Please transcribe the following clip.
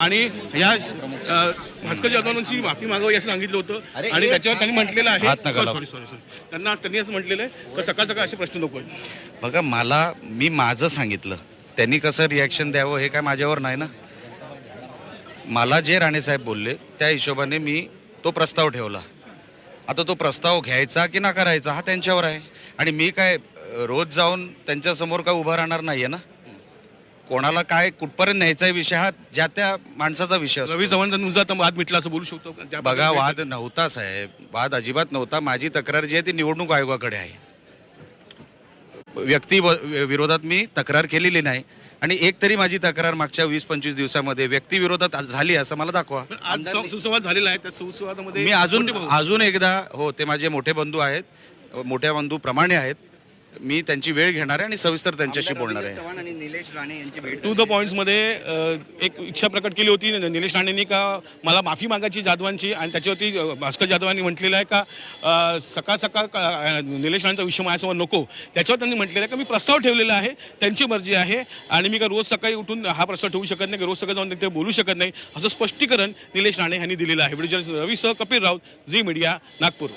आणि या भास्कर जाधवांची माफी मागावी असं सांगितलं होतं आणि त्याच्यावर त्यांनी म्हटलेलं आहे सॉरी त्यांनी असं म्हटलेलं आहे तर सकाळ सकाळ असे प्रश्न नको आहेत. बघा मी माझं सांगितलं, त्यांनी कसं रिॲक्शन द्यावं हे काय माझ्यावर नाही ना. मला जे राणेसाहेब बोलले त्या हिशोबाने मी तो प्रस्ताव ठेवला. आता तो प्रस्ताव घ्यायचा की नाकारायचा हा त्यांच्यावर आहे. आणि मी काय रोज जाऊन त्यांच्यासमोर काय उभं राहणार नाही आहे ना. कोणाला काय कुठपर्यंत न्यायचा विषय हा ज्या त्या माणसाचा विषय असतो. रवी चव्हाणांचा तुमचा आता वाद मिटला असं बोलू शकतो का? बघा, वाद नव्हता साहेब, वाद अजिबात नव्हता. माझी तक्रार जी आहे ती निवडणूक आयोगाकडे आहे. व्यक्ती विरोधात मी तक्रार केलेली नाही. आणि एक तरी माझी तक्रार मागच्या 20-25 दिवसामध्ये व्यक्ती विरोधात झाली असं मला दाखवा. आज सुसंवाद झालेला आहे त्या सुसंवादामध्ये मी अजून एकदा, हो, ते माझे मोठे बंधू आहेत, मोठ्या बंधू प्रमाणे आहेत. मी त्यांची वेळ घेणार आहे आणि सविस्तर त्यांच्याशी बोलणार आहे. चव्हाण आणि निलेश राणे यांची भेट टू द पॉईंट्समध्ये एक इच्छा प्रकट केली होती निलेश राणेंनी का मला माफी मागायची जाधवांची. आणि त्याच्यावरती भास्कर जाधवांनी म्हटलेलं आहे का सकाळ सकाळ निलेश राणेंचा विषय माझ्यासमोर नको. त्याच्यावर त्यांनी म्हटलेलं आहे का मी प्रस्ताव ठेवलेला आहे, त्यांची मर्जी आहे आणि मी का रोज सकाळी उठून हा प्रस्ताव ठेवू शकत नाही, की रोज सकाळी जाऊन ते बोलू शकत नाही, असं स्पष्टीकरण निलेश राणे यांनी दिलेलं आहे. व्हिडिओ जर्नलिस्ट रवीसह कपिल राऊत, झी मीडिया, नागपूर.